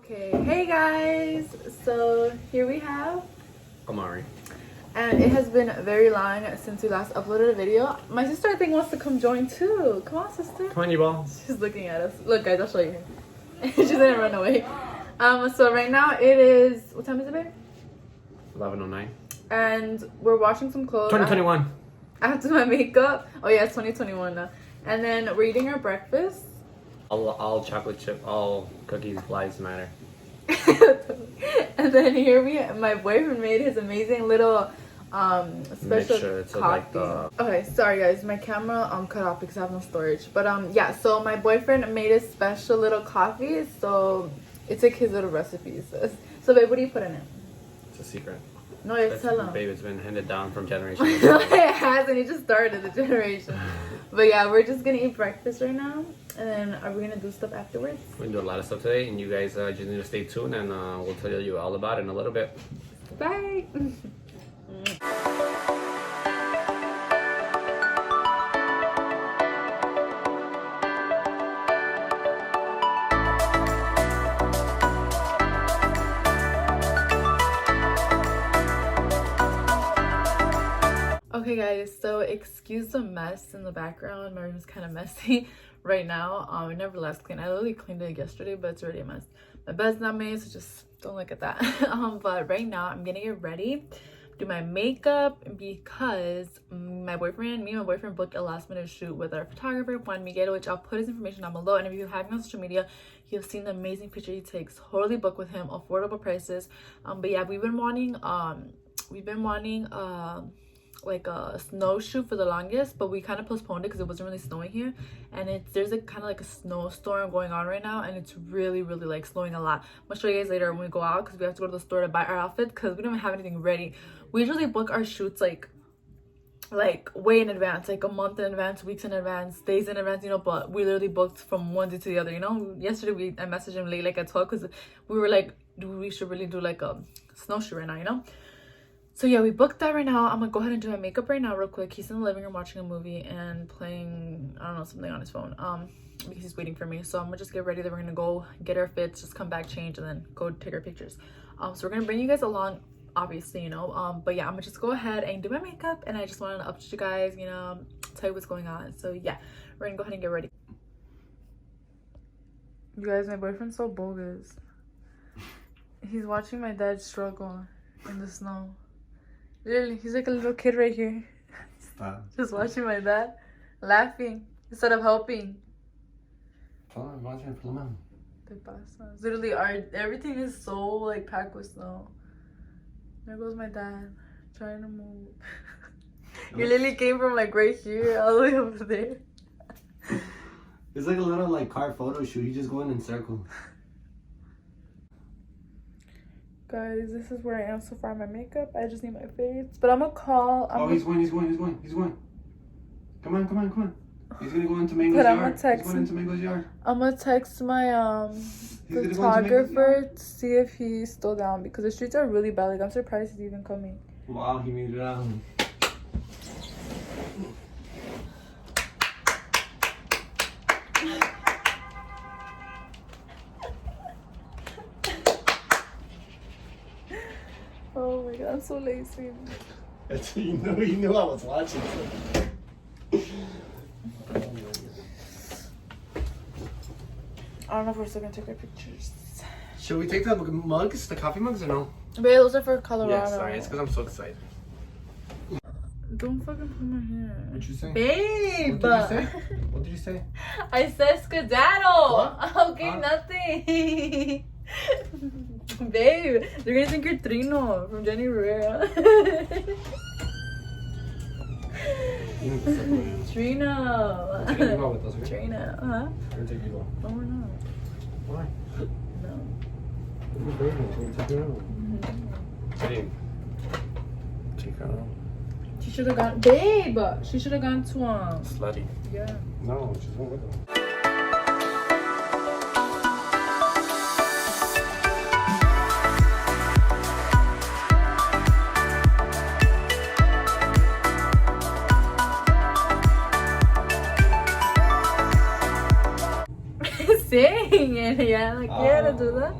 Okay, hey guys, so here we have Amari. and it has been very long since we last uploaded a video. My sister I think wants to come join too. Come on, sister. Come on, you balls. She's looking at us. Look guys, I'll show you. She didn't run away. So right now it is, what time is it, babe? 11:09. And we're washing some clothes. 2021. I have to do my makeup. Oh yeah, it's 2021 now. And then we're eating our breakfast. All chocolate chip, all cookies, lives matter. And then here my boyfriend made his amazing little special Mixture, so coffee. Okay, sorry guys, my camera cut off because I have no storage. But yeah, so my boyfriend made a special little coffee, so it's like his little recipes. So babe, what do you put in it? It's a secret. No, you tell him. Babe, it's been handed down from generation to No, generation. it hasn't. He just started the generation. But yeah, we're just gonna eat breakfast right now, and then are we gonna do stuff afterwards? We're gonna do a lot of stuff today, and you guys just need to stay tuned, and we'll tell you all about it in a little bit. Bye. Okay guys, so excuse the mess in the background. My room is kind of messy right now. It never last clean. I literally cleaned it yesterday, but it's already a mess. My bed's not made, so just don't look at that. But right now I'm gonna get ready, do my makeup, because me and my boyfriend booked a last minute shoot with our photographer Juan Miguel, which I'll put his information down below. And if you have him on social media, you've seen the amazing picture he takes. Totally booked with him, affordable prices. But yeah, we've been wanting like a snow shoot for the longest, but we kind of postponed it because it wasn't really snowing here, and there's kind of like a snowstorm going on right now, and it's really like snowing a lot. I'm gonna show you guys later when we go out, because we have to go to the store to buy our outfit because we don't even have anything ready. We usually book our shoots like way in advance, like a month in advance, weeks in advance, days in advance, you know, but we literally booked from one day to the other, you know. Yesterday I messaged him late, like at 12, because we were like, we should really do like a snow shoot right now, you know. So yeah, we booked that right now. I'm gonna go ahead and do my makeup right now real quick. He's in the living room watching a movie and playing, I don't know, something on his phone, because he's waiting for me. So I'm gonna just get ready, then we're gonna go get our fits, just come back, change, and then go take our pictures. So we're gonna bring you guys along, obviously, you know. But yeah, I'm gonna just go ahead and do my makeup, and I just wanted to update you guys, you know, tell you what's going on. So yeah, we're gonna go ahead and get ready. You guys, my boyfriend's so bogus. He's watching my dad struggle in the snow. Literally, he's like a little kid right here. Stop. Just watching my dad laughing instead of helping. Literally, everything is so like packed with snow. There goes my dad trying to move. You literally came from like right here all the way over there. It's like a little like car photo shoot. You just go in circles. Guys, this is where I am so far. My makeup, I just need my face. But I'm gonna call. He's going. Come on. He's gonna go into Mango's But yard. I'm gonna text. He's going into Mango's yard. I'm gonna text my He's photographer to see if he's still down, because the streets are really bad. Like, I'm surprised he's even coming. Wow, he made it out. Oh my god, I'm so lazy. You knew I was watching. I don't know if we're still gonna take our pictures. Should we take the mugs, the coffee mugs, or no? But those are for Colorado. Yeah, sorry. It's because I'm so excited. Don't fucking pull my hair. What'd you say? Babe! What did you say? I said skedaddle! What? Okay, nothing. Babe, they're gonna think you're Trino from Jenny Rivera. Trino. Take you out with us, okay? Trino, huh? We're gonna take you out. No, we're not. Why? No. We're gonna take you out. Babe. Take her out. She should have gone, babe. She should have gone to Slutty. Yeah. No, she's going with them. Sing, and yeah, like quiero do that.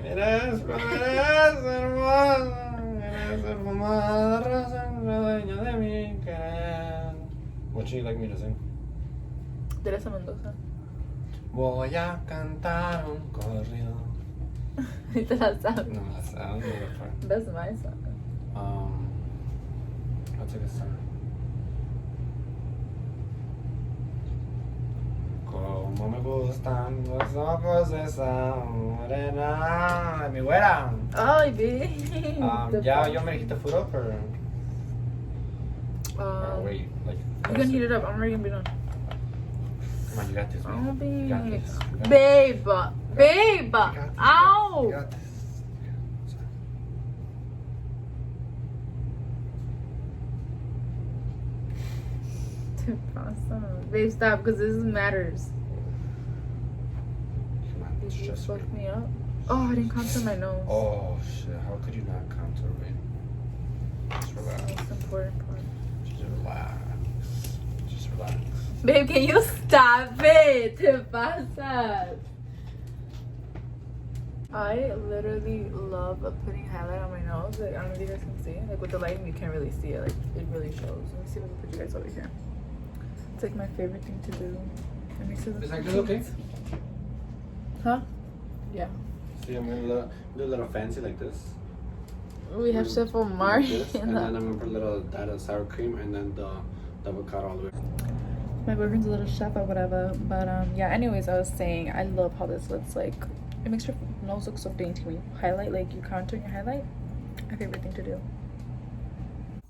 Eres hermosa, eres hermosa, dueño de mi querer. What should you like me to sing? Teresa Mendoza. Voy a cantar un corrido. Ni te la sabes. No, that's, I don't know that part. That's my song. What's a good song? Como me gustan los ojos de esa morena, mi güera. Ay, babe. Ya, yo me dijiste food up or wait, like. You can heat it up. I'm already gonna be done. Come on, you got this, man. Oh, You got babe. this. You got this. Babe. Babe. You got this. Ow. You got this. Awesome. Babe, stop, because this matters. Come on, Did you just fuck me up? Oh, I didn't contour my nose. Oh shit! How could you not contour me? Just relax. That's the important part. Just relax. Just relax. Babe, can you stop it? Te pasas. I literally love putting highlight on my nose. Like, I don't know if you guys can see. Like, with the lighting, you can't really see it. Like, it really shows. Let me see if I can put you guys over here. It's like my favorite thing to do. It makes it look Is that cute. good? Okay. Huh? Yeah. See, I'm gonna do a little fancy like this. We have Chef Omar. Like this, and then I'm gonna put a little sour cream and then the avocado all the way. My boyfriend's a little chef or whatever. But yeah, anyways, I was saying I love how this looks. Like, it makes your nose look so dainty when you highlight. Like, you contour your highlight. My favorite thing to do.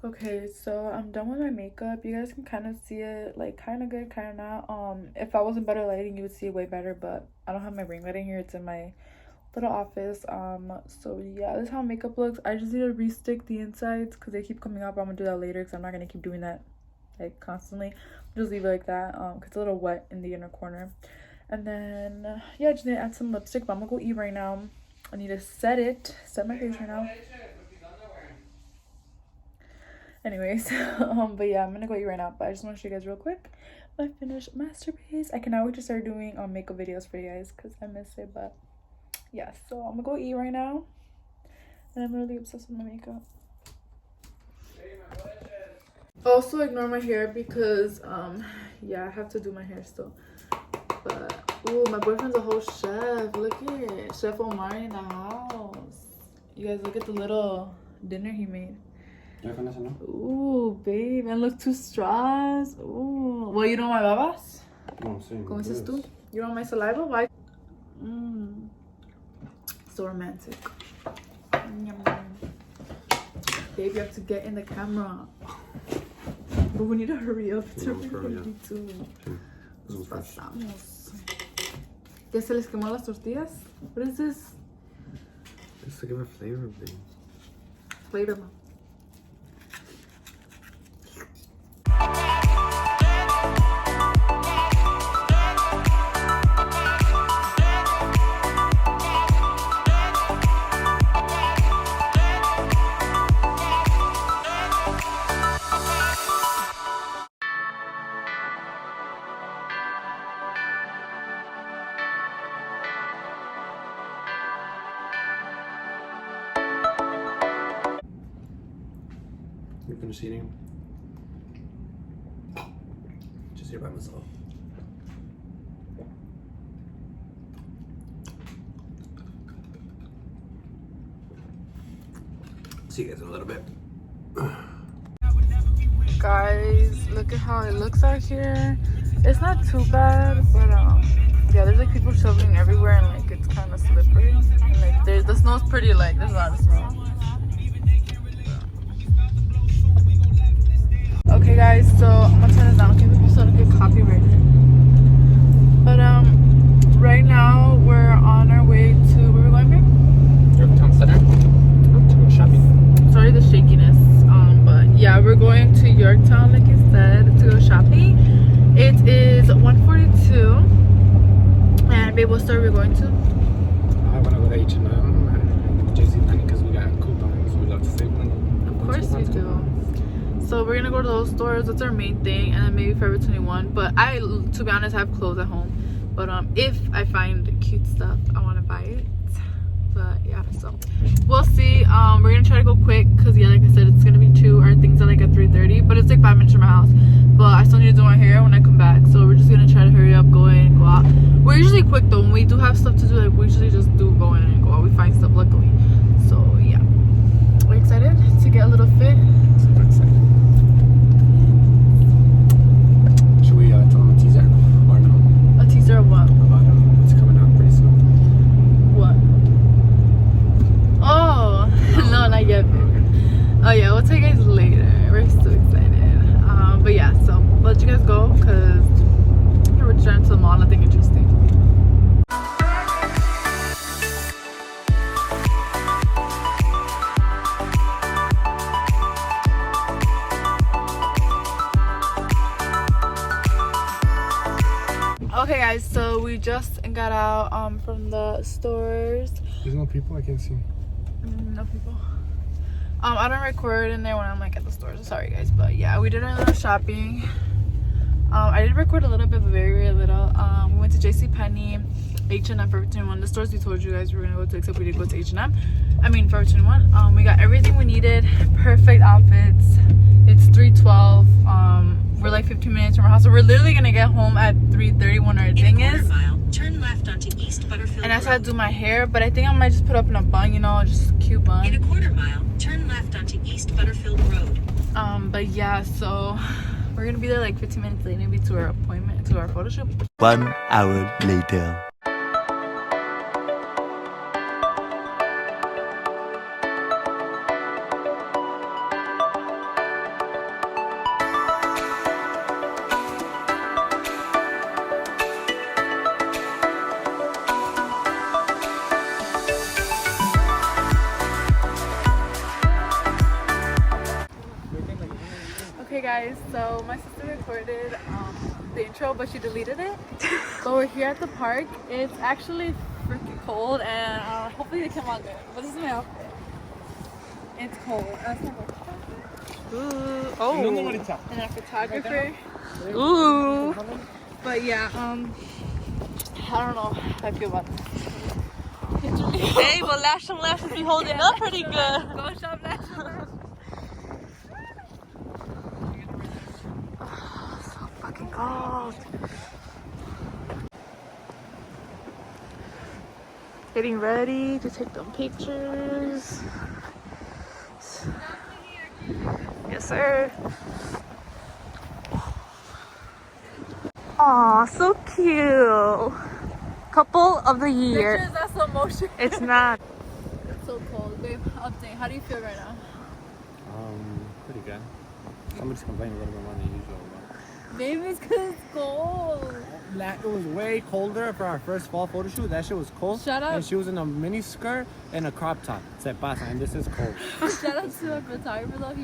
Okay, so I'm done with my makeup. You guys can kind of see it, like, kind of good, kind of not. If I was in better lighting, you would see it way better, but I don't have my ring light in here. It's in my little office. So yeah, this is how makeup looks. I just need to restick the insides because they keep coming up. I'm gonna do that later because I'm not gonna keep doing that like constantly. Just leave it like that because it's a little wet in the inner corner. And then yeah, just need to add some lipstick, but I'm gonna go eat right now. I need to set my face right now. Anyways, but yeah, I'm gonna go eat right now, but I just want to show you guys real quick my finished masterpiece. I cannot wait to start doing makeup videos for you guys because I miss it. But yeah, so I'm gonna go eat right now, and I'm really obsessed with my makeup. Also ignore my hair because yeah, I have to do my hair still. But oh, my boyfriend's a whole chef. Look at it, Chef Omar in the house. You guys, look at the little dinner he made. Ooh, babe, and look, 2 straws. Ooh, well, you don't want my babas? No, sí. ¿Cómo dices tú? You want my saliva? Why? So romantic. Yum. Babe, you have to get in the camera. But we need to hurry up. It's already 52. Nos pasamos. ¿Ya se les quemó las tortillas? What is this? Just to give a flavor, babe. Flavor. You finished eating? Just here by myself. See you guys in a little bit. Guys, look at how it looks out here. It's not too bad, but yeah, there's like people shoveling everywhere and like it's kind of slippery. And like the snow's pretty light. There's a lot of snow. Okay, guys, so I'm gonna turn this down. Okay, so I don't get copyrighted. But right now we're on our way to where we're going, babe? Yorktown Center to go shopping. Sorry the shakiness, but yeah, we're going to Yorktown, like you said, to go shopping. It is 1:42, and babe, what store are we going to? I want to go to H&M and JCPenney because we got coupons. We love to save money. Of course we do. So we're gonna go to those stores. That's our main thing, and then maybe Forever 21. But I, to be honest, have clothes at home. But if I find cute stuff, I want to buy it. But so we'll see. We're gonna try to go quick because yeah, like I said, it's gonna be 2. Our things are like at 3:30, but it's like 5 minutes from my house. But I still need to do my hair when I come back, so we're just gonna try to hurry up, go in and go out. We're usually quick though. When we do have stuff to do, like we usually just do go in and go out. We find stuff luckily. So yeah, we're excited to get a little fit. Super excited. Should we tell them a teaser or no? A teaser of what? About what's coming out pretty soon. What? Oh no, not yet. Oh yeah, we'll tell you guys later. We're so excited. But yeah, so I'll let you guys go because we're trying to the mall. Nothing interesting. Okay guys, so we just got out from the stores. There's no people, I can't see. No people. I don't record in there when I'm like at the stores. Sorry guys, but yeah, we did our little shopping. I did record a little bit, but very, very little. We went to JCPenney, H&M, Forever 21. The stores we told you guys we were gonna go to, except we did go to H&M. I mean Forever 21. We got everything we needed. Perfect outfits. It's 3:12. We're like 15 minutes from our house, so we're literally gonna get home at 3:30 when our thing is. Turn left onto East Butterfield and I still have to do my hair, but I think I might just put up in a bun, you know, just a cute bun. In a quarter mile, turn left onto East Butterfield Road. But yeah, so we're gonna be there like 15 minutes late, maybe to our appointment, to our photo shoot. 1 hour later. Okay guys, so my sister recorded the intro, but she deleted it. But we're here at the park. It's actually freaking cold, and hopefully it came out good. But this is my outfit. It's cold. Ooh, oh, and a photographer. Ooh, but yeah, I don't know how I feel about this. Hey, but Lash and Lashes be holding up pretty good. Go shop Lash and Lashes. Fucking cold. Getting ready to take them pictures. Yes, sir. Aw, so cute. Couple of the year. Pictures, that's slow motion. It's not. It's so cold, babe. Update. How do you feel right now? Pretty good. Somebody's complaining a little bit more than usual. Maybe it's because it's cold. It was way colder for our first fall photo shoot. That shit was cold. Shut up. And she was in a mini skirt and a crop top. Se pasa, and this is cold. Shout out to our photographer though. He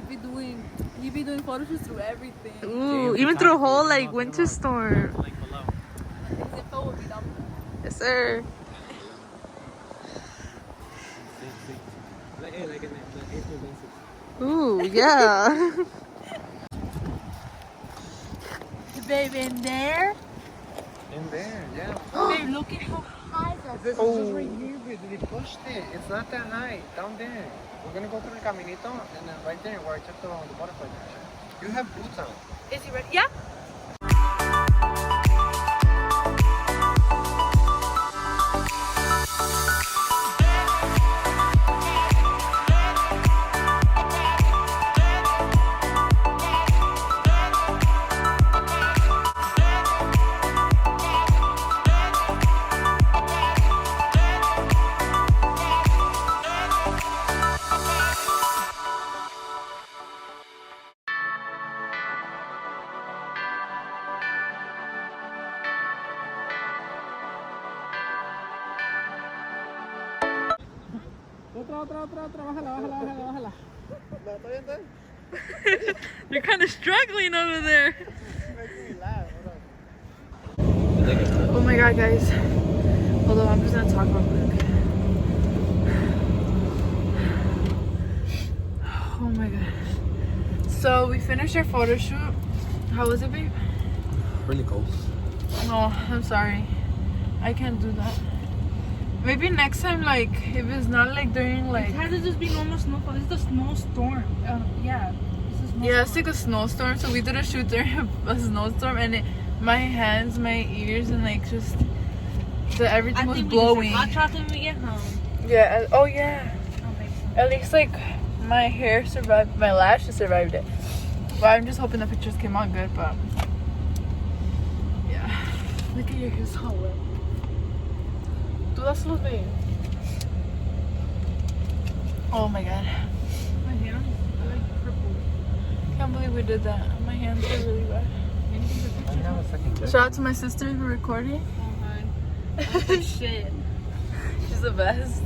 be doing photo shoots through everything. Ooh, even through a whole like winter storm. Like below. His info will be down below. Yes, sir. Ooh, yeah. Babe, in there? In there, yeah. Babe, look at how high that This is just right here, but they pushed it. It's not that high. Down there. We're gonna go through the caminito and then right there where I took the butterfly picture. You have boots on. Is he ready? Yeah. Bájala. You're kind of struggling over there. Oh my god, guys. Hold on, I'm just gonna talk real quick. Oh my god. So we finished our photo shoot. How was it, babe? Really cold. No, I'm sorry. I can't do that. Maybe next time, like, if it's not like during like. How does this be normal snowfall? This is the snowstorm. Yeah. This is Yeah, it's like a snowstorm. So we did a shoot during a snowstorm, and my hands, my ears, and like just everything was blowing. Hot chocolate when we get home. Yeah. Oh yeah. I'll make some. At least like my hair survived, my lashes survived it. But I'm just hoping the pictures came out good. But yeah, look at your hair, so wet. Tú dáselo bien. Oh my god. My hands are like purple. Can't believe we did that. My hands are really wet. I have a second guess. Shout out to my sister for recording. Oh, hi. Oh, shit. She's the best.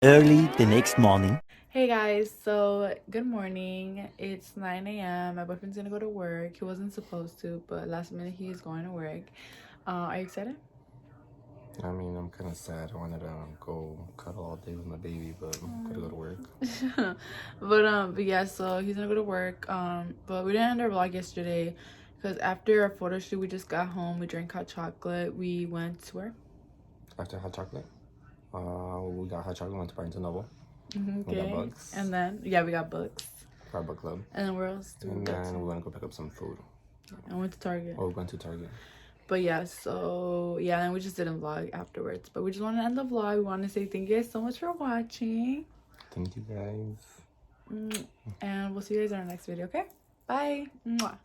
Early the next morning. Hey guys, so good morning. It's 9 a.m. My boyfriend's gonna go to work. He wasn't supposed to, but last minute he is going to work. Are you excited? I mean, I'm kind of sad. I wanted to go cuddle all day with my baby, but I'm gotta go to work. but yeah, so he's gonna go to work. But we didn't end our vlog yesterday because after our photo shoot, we just got home. We drank hot chocolate. We went to where? After hot chocolate, we got hot chocolate, went to Barnes & Noble. Okay. We got books. And then yeah, we got books. For our book club. And then where else? And then we went to go pick up some food. I went to Target. Oh, we went to Target. But yeah, so yeah, and we just didn't vlog afterwards. But we just want to end the vlog. We want to say thank you guys so much for watching. Thank you guys. And we'll see you guys in our next video, okay? Bye. Mwah.